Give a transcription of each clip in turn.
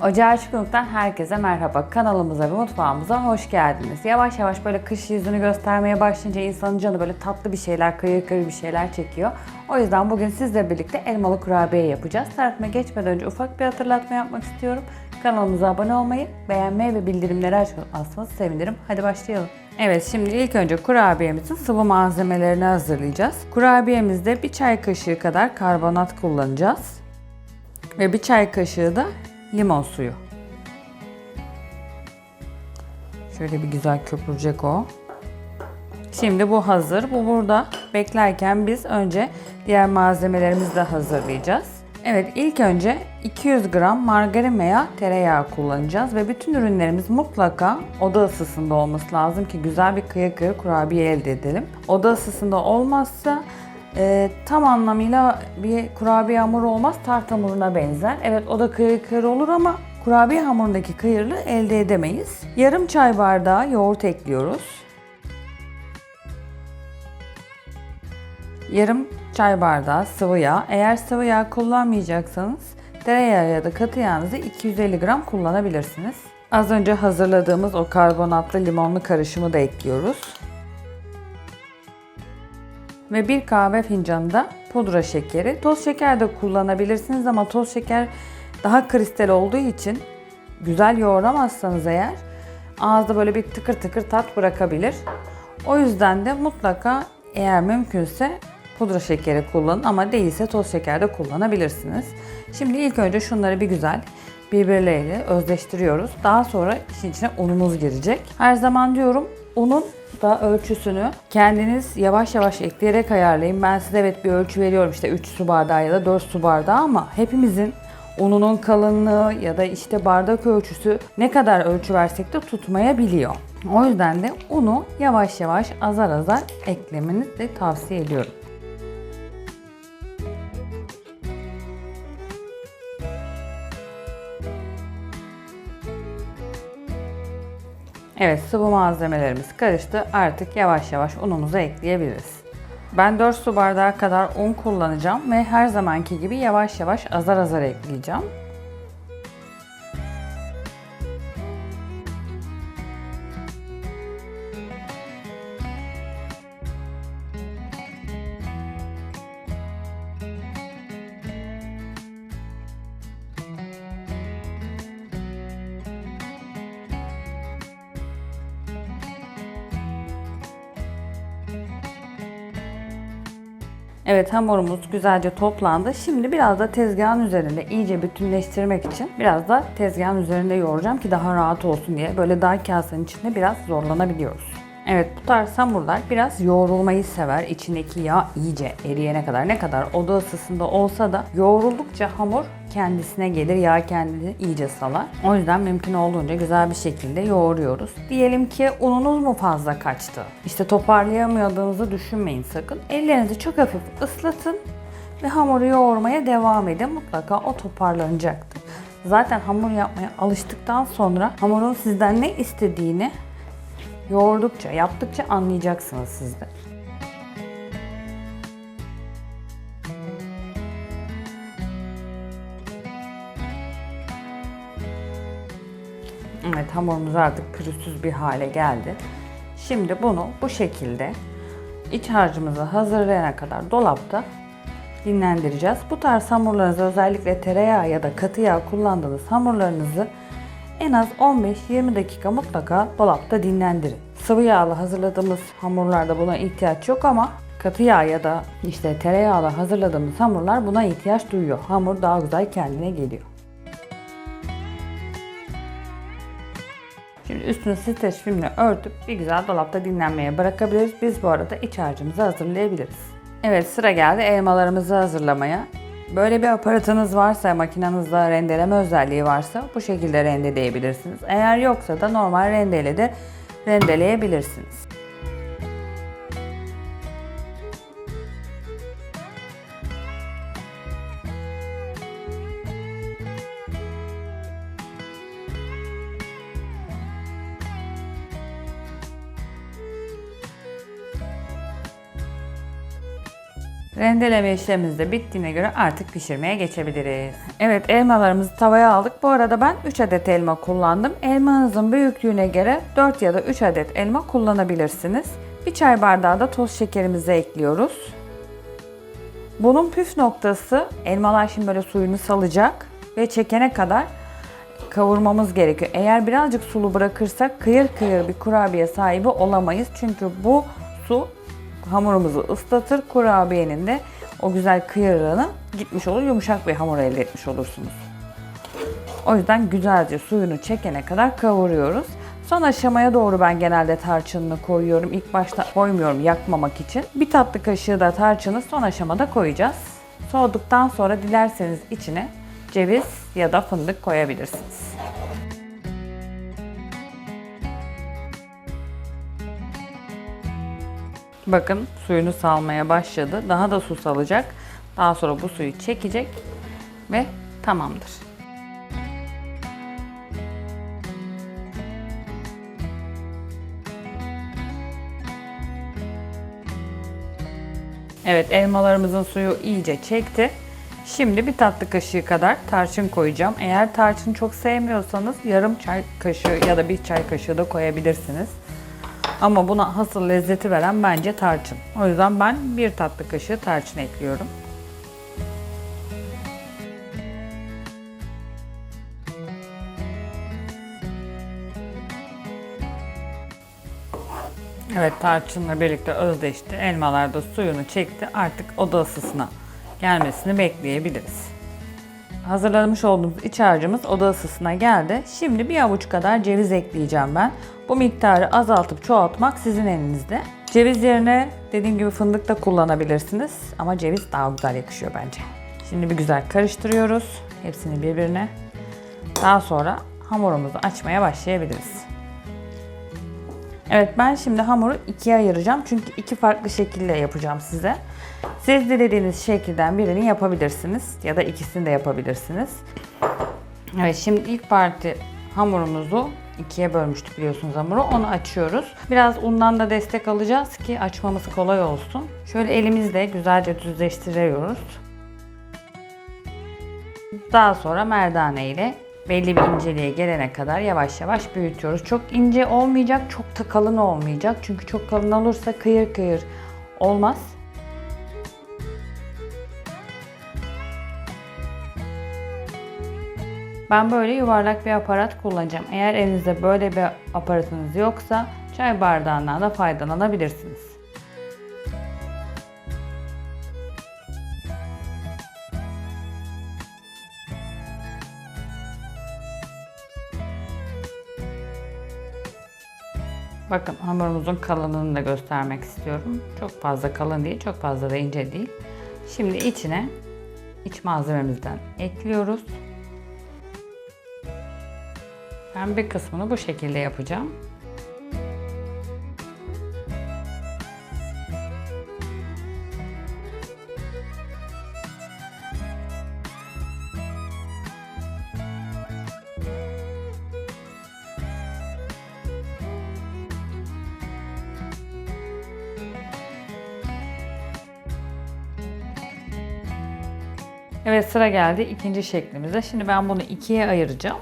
Ocağı Açıklık'tan herkese merhaba. Kanalımıza ve mutfağımıza hoş geldiniz. Yavaş yavaş böyle kış yüzünü göstermeye başlayınca insanın canı böyle tatlı bir şeyler, kıyır kıyır bir şeyler çekiyor. O yüzden bugün sizle birlikte elmalı kurabiye yapacağız. Tarifime geçmeden önce ufak bir hatırlatma yapmak istiyorum. Kanalımıza abone olmayı, beğenmeyi ve bildirimleri açmanızı sevinirim. Hadi başlayalım. Evet, şimdi ilk önce kurabiyemizin sıvı malzemelerini hazırlayacağız. Kurabiyemizde bir çay kaşığı kadar karbonat kullanacağız. Ve bir çay kaşığı da limon suyu. Şöyle bir güzel köpürecek o. Şimdi bu hazır. Bu burada beklerken biz önce diğer malzemelerimizi de hazırlayacağız. Evet, ilk önce 200 gram margarin veya tereyağı kullanacağız ve bütün ürünlerimiz mutlaka oda ısısında olması lazım ki güzel bir kıyır kıyır kurabiye elde edelim. Oda ısısında olmazsa tam anlamıyla bir kurabiye hamuru olmaz, tart hamuruna benzer. Evet, o da kıyır kıyır olur ama kurabiye hamurundaki kıyırlığı elde edemeyiz. Yarım çay bardağı yoğurt ekliyoruz. Yarım çay bardağı sıvı yağ. Eğer sıvı yağ kullanmayacaksanız tereyağı ya da katı yağınızı 250 gram kullanabilirsiniz. Az önce hazırladığımız o karbonatlı limonlu karışımı da ekliyoruz. Ve bir kahve fincanı da pudra şekeri. Toz şeker de kullanabilirsiniz ama toz şeker daha kristal olduğu için güzel yoğuramazsanız eğer ağızda böyle bir tıkır tıkır tat bırakabilir. O yüzden de mutlaka eğer mümkünse pudra şekeri kullanın ama değilse toz şeker de kullanabilirsiniz. Şimdi ilk önce şunları bir güzel birbirleriyle özleştiriyoruz. Daha sonra işin içine unumuz girecek. Her zaman diyorum, unun da ölçüsünü kendiniz yavaş yavaş ekleyerek ayarlayın. Ben size evet bir ölçü veriyorum, işte 3 su bardağı ya da 4 su bardağı, ama hepimizin ununun kalınlığı ya da işte bardak ölçüsü ne kadar ölçü versek de tutmayabiliyor. O yüzden de unu yavaş yavaş azar azar eklemenizi de tavsiye ediyorum. Evet, sıvı malzemelerimiz karıştı. Artık yavaş yavaş unumuzu ekleyebiliriz. Ben 4 su bardağı kadar un kullanacağım ve her zamanki gibi yavaş yavaş azar azar ekleyeceğim. Evet, hamurumuz güzelce toplandı. Şimdi biraz da tezgahın üzerinde iyice bütünleştirmek için biraz da tezgahın üzerinde yoğuracağım ki daha rahat olsun diye. Böyle dar kasenin içinde biraz zorlanabiliyoruz. Evet, bu tarz hamurlar biraz yoğrulmayı sever. İçindeki yağ iyice eriyene kadar, ne kadar oda ısısında olsa da yoğruldukça hamur kendisine gelir, yağ kendini iyice salar. O yüzden mümkün olduğunca güzel bir şekilde yoğuruyoruz. Diyelim ki ununuz mu fazla kaçtı? İşte toparlayamadığınızı düşünmeyin sakın. Ellerinizi çok hafif ıslatın ve hamuru yoğurmaya devam edin. Mutlaka o toparlanacaktır. Zaten hamur yapmaya alıştıktan sonra hamurun sizden ne istediğini yoğurdukça, yaptıkça anlayacaksınız siz de. Evet, hamurumuz artık pürüzsüz bir hale geldi. Şimdi bunu bu şekilde iç harcımızı hazırlayana kadar dolapta dinlendireceğiz. Bu tarz hamurlarınızı, özellikle tereyağı ya da katı yağ kullandığınız hamurlarınızı en az 15-20 dakika mutlaka dolapta dinlendirin. Sıvı yağla hazırladığımız hamurlarda buna ihtiyaç yok ama katı yağ ya da işte tereyağla hazırladığımız hamurlar buna ihtiyaç duyuyor. Hamur daha güzel kendine geliyor. Şimdi üstünü streç filmle örtüp bir güzel dolapta dinlenmeye bırakabiliriz. Biz bu arada iç harcımızı hazırlayabiliriz. Evet, sıra geldi elmalarımızı hazırlamaya. Böyle bir aparatınız varsa, makinenizde rendeleme özelliği varsa bu şekilde rendeleyebilirsiniz. Eğer yoksa da normal rendeyle de rendeleyebilirsiniz. Rendeleme işlemimiz de bittiğine göre artık pişirmeye geçebiliriz. Evet, elmalarımızı tavaya aldık. Bu arada ben 3 adet elma kullandım. Elmanızın büyüklüğüne göre 4 ya da 3 adet elma kullanabilirsiniz. Bir çay bardağı da toz şekerimizi ekliyoruz. Bunun püf noktası, elmalar şimdi böyle suyunu salacak ve çekene kadar kavurmamız gerekiyor. Eğer birazcık sulu bırakırsak kıyır kıyır bir kurabiye sahibi olamayız. Çünkü bu su hamurumuzu ıslatır. Kurabiyenin de o güzel kıyırlığına gitmiş olur. Yumuşak bir hamur elde etmiş olursunuz. O yüzden güzelce suyunu çekene kadar kavuruyoruz. Son aşamaya doğru ben genelde tarçınını koyuyorum. İlk başta koymuyorum yakmamak için. Bir tatlı kaşığı da tarçını son aşamada koyacağız. Soğuduktan sonra dilerseniz içine ceviz ya da fındık koyabilirsiniz. Bakın suyunu salmaya başladı. Daha da su salacak. Daha sonra bu suyu çekecek ve tamamdır. Evet, elmalarımızın suyu iyice çekti. Şimdi bir tatlı kaşığı kadar tarçın koyacağım. Eğer tarçın çok sevmiyorsanız yarım çay kaşığı ya da bir çay kaşığı da koyabilirsiniz. Ama buna asıl lezzeti veren bence tarçın. O yüzden ben bir tatlı kaşığı tarçın ekliyorum. Evet, tarçınla birlikte özleşti. Elmalar da suyunu çekti. Artık oda ısısına gelmesini bekleyebiliriz. Hazırlamış olduğumuz iç harcımız oda ısısına geldi. Şimdi bir avuç kadar ceviz ekleyeceğim ben. Bu miktarı azaltıp çoğaltmak sizin elinizde. Ceviz yerine dediğim gibi fındık da kullanabilirsiniz. Ama ceviz daha güzel yakışıyor bence. Şimdi bir güzel karıştırıyoruz. Hepsini birbirine. Daha sonra hamurumuzu açmaya başlayabiliriz. Evet, ben şimdi hamuru ikiye ayıracağım. Çünkü iki farklı şekilde yapacağım size. Siz dilediğiniz şekilden birini yapabilirsiniz. Ya da ikisini de yapabilirsiniz. Evet, şimdi ilk parti hamurumuzu ikiye bölmüştük biliyorsunuz hamuru. Onu açıyoruz. Biraz undan da destek alacağız ki açmamız kolay olsun. Şöyle elimizle güzelce düzleştiriyoruz. Daha sonra merdane ile belli bir inceliğe gelene kadar yavaş yavaş büyütüyoruz. Çok ince olmayacak, çok da kalın olmayacak. Çünkü çok kalın olursa kıyır kıyır olmaz. Ben böyle yuvarlak bir aparat kullanacağım. Eğer elinizde böyle bir aparatınız yoksa çay bardağından da faydalanabilirsiniz. Bakın, hamurumuzun kalınlığını da göstermek istiyorum. Çok fazla kalın değil, çok fazla da ince değil. Şimdi içine iç malzememizden ekliyoruz. Ben bir kısmını bu şekilde yapacağım. Evet, sıra geldi ikinci şeklimize. Şimdi ben bunu ikiye ayıracağım.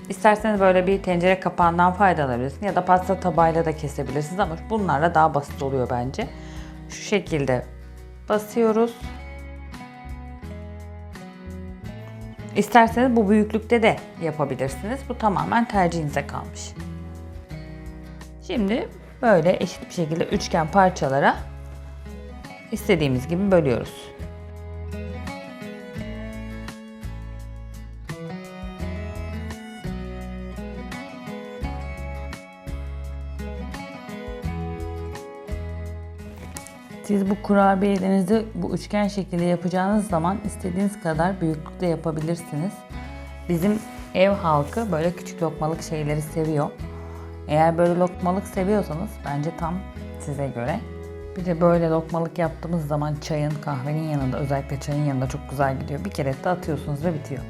İsterseniz böyle bir tencere kapağından faydalanabilirsiniz ya da pasta tabağıyla da kesebilirsiniz ama bunlarla daha basit oluyor bence. Şu şekilde basıyoruz. İsterseniz bu büyüklükte de yapabilirsiniz. Bu tamamen tercihinize kalmış. Şimdi böyle eşit bir şekilde üçgen parçalara istediğimiz gibi bölüyoruz. Siz bu kurabiyelerinizi bu üçgen şekilde yapacağınız zaman istediğiniz kadar büyüklükte yapabilirsiniz. Bizim ev halkı böyle küçük lokmalık şeyleri seviyor. Eğer böyle lokmalık seviyorsanız bence tam size göre Bir de böyle lokmalık yaptığımız zaman çayın, kahvenin yanında, özellikle çayın yanında çok güzel gidiyor. Bir kere de atıyorsunuz ve bitiyor.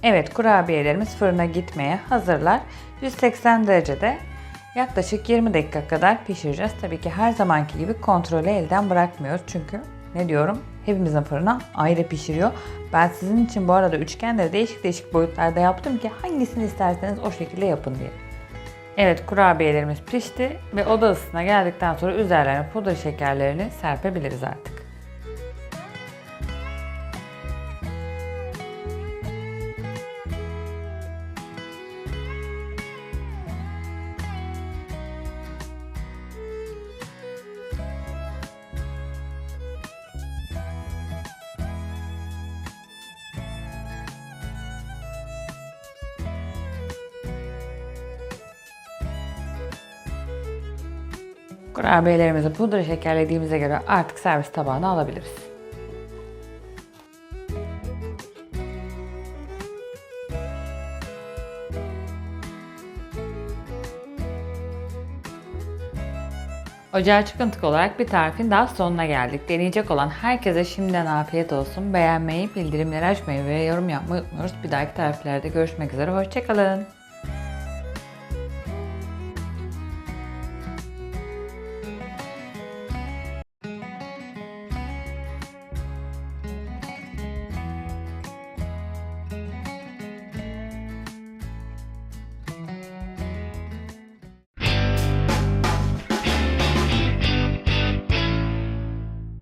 Evet, kurabiyelerimiz fırına gitmeye hazırlar. 180 derecede yaklaşık 20 dakika kadar pişireceğiz. Tabii ki her zamanki gibi kontrolü elden bırakmıyoruz. Çünkü ne diyorum? Hepimizin fırına ayrı pişiriyor. Ben sizin için bu arada üçgenleri değişik değişik boyutlarda yaptım ki hangisini isterseniz o şekilde yapın diye. Evet, kurabiyelerimiz pişti ve oda ısısına geldikten sonra üzerlerine pudra şekerlerini serpebiliriz artık. Kurabiyelerimizi pudra şekerlediğimize göre artık servis tabağına alabiliriz. Ocağa çıkıntık olarak bir tarifin daha sonuna geldik. Deneyecek olan herkese şimdiden afiyet olsun. Beğenmeyi, bildirimleri açmayı ve yorum yapmayı unutmuyoruz. Bir dahaki tariflerde görüşmek üzere. Hoşçakalın.